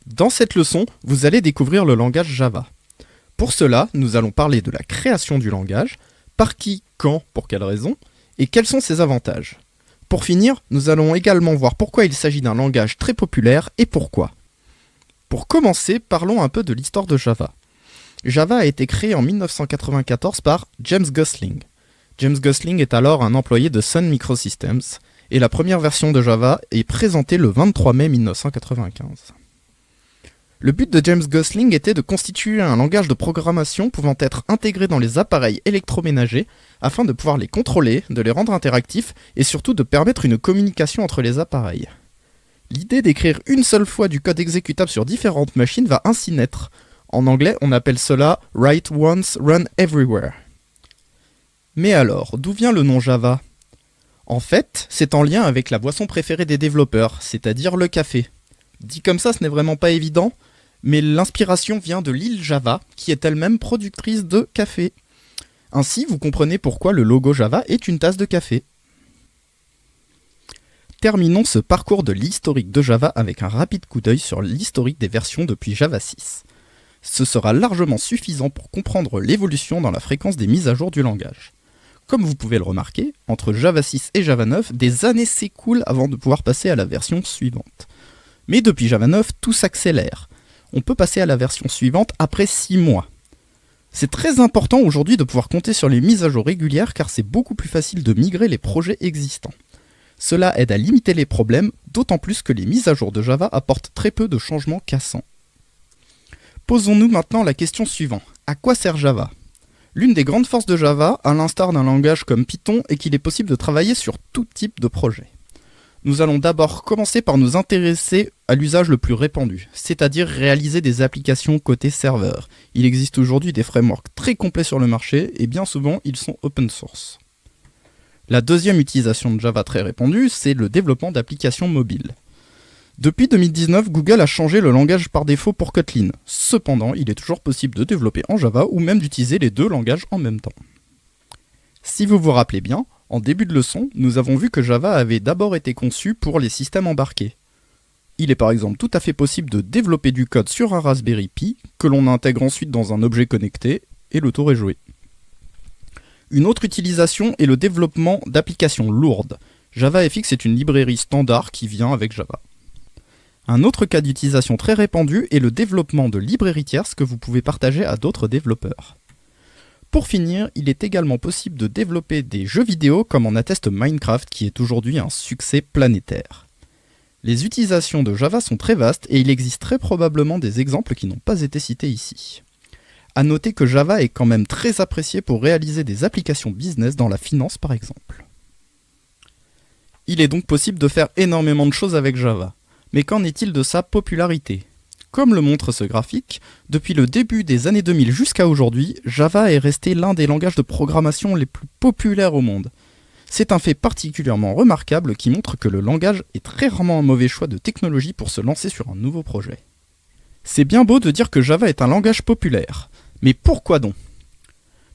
Dans cette leçon, vous allez découvrir le langage Java. Pour cela, nous allons parler de la création du langage, par qui, quand, pour quelles raisons, et quels sont ses avantages. Pour finir, nous allons également voir pourquoi il s'agit d'un langage très populaire et pourquoi. Pour commencer, parlons un peu de l'histoire de Java. Java a été créé en 1994 par James Gosling. James Gosling est alors un employé de Sun Microsystems, et la première version de Java est présentée le 23 mai 1995. Le but de James Gosling était de constituer un langage de programmation pouvant être intégré dans les appareils électroménagers afin de pouvoir les contrôler, de les rendre interactifs et surtout de permettre une communication entre les appareils. L'idée d'écrire une seule fois du code exécutable sur différentes machines va ainsi naître. En anglais, on appelle cela « Write once, run everywhere ». Mais alors, d'où vient le nom Java ? En fait, c'est en lien avec la boisson préférée des développeurs, c'est-à-dire le café. Dit comme ça, ce n'est vraiment pas évident, mais l'inspiration vient de l'île Java, qui est elle-même productrice de café. Ainsi, vous comprenez pourquoi le logo Java est une tasse de café. Terminons ce parcours de l'historique de Java avec un rapide coup d'œil sur l'historique des versions depuis Java 6. Ce sera largement suffisant pour comprendre l'évolution dans la fréquence des mises à jour du langage. Comme vous pouvez le remarquer, entre Java 6 et Java 9, des années s'écoulent avant de pouvoir passer à la version suivante. Mais depuis Java 9, tout s'accélère. On peut passer à la version suivante après 6 mois. C'est très important aujourd'hui de pouvoir compter sur les mises à jour régulières car c'est beaucoup plus facile de migrer les projets existants. Cela aide à limiter les problèmes, d'autant plus que les mises à jour de Java apportent très peu de changements cassants. Posons-nous maintenant la question suivante. À quoi sert Java ? L'une des grandes forces de Java, à l'instar d'un langage comme Python, est qu'il est possible de travailler sur tout type de projet. Nous allons d'abord commencer par nous intéresser à l'usage le plus répandu, c'est-à-dire réaliser des applications côté serveur. Il existe aujourd'hui des frameworks très complets sur le marché et bien souvent ils sont open source. La deuxième utilisation de Java très répandue, c'est le développement d'applications mobiles. Depuis 2019, Google a changé le langage par défaut pour Kotlin. Cependant, il est toujours possible de développer en Java ou même d'utiliser les deux langages en même temps. Si vous vous rappelez bien, en début de leçon, nous avons vu que Java avait d'abord été conçu pour les systèmes embarqués. Il est par exemple tout à fait possible de développer du code sur un Raspberry Pi, que l'on intègre ensuite dans un objet connecté, et le tour est joué. Une autre utilisation est le développement d'applications lourdes. JavaFX est une librairie standard qui vient avec Java. Un autre cas d'utilisation très répandu est le développement de librairies tierces que vous pouvez partager à d'autres développeurs. Pour finir, il est également possible de développer des jeux vidéo comme en atteste Minecraft qui est aujourd'hui un succès planétaire. Les utilisations de Java sont très vastes et il existe très probablement des exemples qui n'ont pas été cités ici. A noter que Java est quand même très apprécié pour réaliser des applications business dans la finance par exemple. Il est donc possible de faire énormément de choses avec Java. Mais qu'en est-il de sa popularité ? Comme le montre ce graphique, depuis le début des années 2000 jusqu'à aujourd'hui, Java est resté l'un des langages de programmation les plus populaires au monde. C'est un fait particulièrement remarquable qui montre que le langage est très rarement un mauvais choix de technologie pour se lancer sur un nouveau projet. C'est bien beau de dire que Java est un langage populaire, mais pourquoi donc ?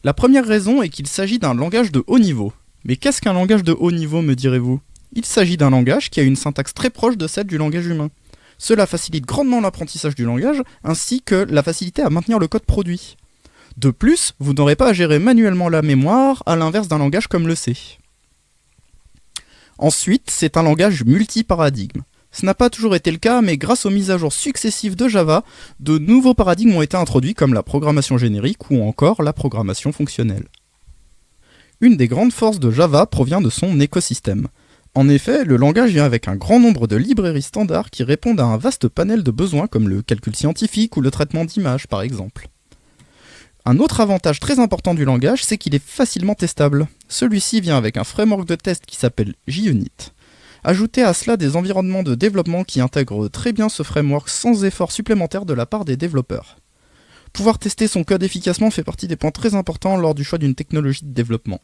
La première raison est qu'il s'agit d'un langage de haut niveau. Mais qu'est-ce qu'un langage de haut niveau, me direz-vous ? Il s'agit d'un langage qui a une syntaxe très proche de celle du langage humain. Cela facilite grandement l'apprentissage du langage, ainsi que la facilité à maintenir le code produit. De plus, vous n'aurez pas à gérer manuellement la mémoire, à l'inverse d'un langage comme le C. Ensuite, c'est un langage multi-paradigme. Ce n'a pas toujours été le cas, mais grâce aux mises à jour successives de Java, de nouveaux paradigmes ont été introduits comme la programmation générique ou encore la programmation fonctionnelle. Une des grandes forces de Java provient de son écosystème. En effet, le langage vient avec un grand nombre de librairies standards qui répondent à un vaste panel de besoins comme le calcul scientifique ou le traitement d'images par exemple. Un autre avantage très important du langage, c'est qu'il est facilement testable. Celui-ci vient avec un framework de test qui s'appelle JUnit. Ajoutez à cela des environnements de développement qui intègrent très bien ce framework sans effort supplémentaire de la part des développeurs. Pouvoir tester son code efficacement fait partie des points très importants lors du choix d'une technologie de développement.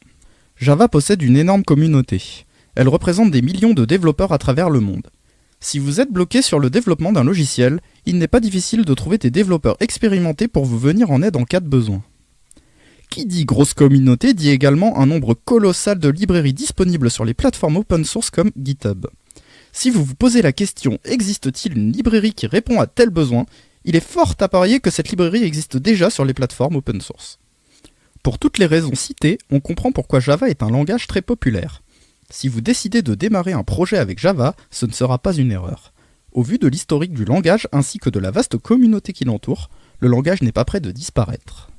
Java possède une énorme communauté. Elle représente des millions de développeurs à travers le monde. Si vous êtes bloqué sur le développement d'un logiciel, il n'est pas difficile de trouver des développeurs expérimentés pour vous venir en aide en cas de besoin. Qui dit grosse communauté dit également un nombre colossal de librairies disponibles sur les plateformes open source comme GitHub. Si vous vous posez la question « Existe-t-il une librairie qui répond à tel besoin ?», il est fort à parier que cette librairie existe déjà sur les plateformes open source. Pour toutes les raisons citées, on comprend pourquoi Java est un langage très populaire. Si vous décidez de démarrer un projet avec Java, ce ne sera pas une erreur. Au vu de l'historique du langage ainsi que de la vaste communauté qui l'entoure, le langage n'est pas près de disparaître.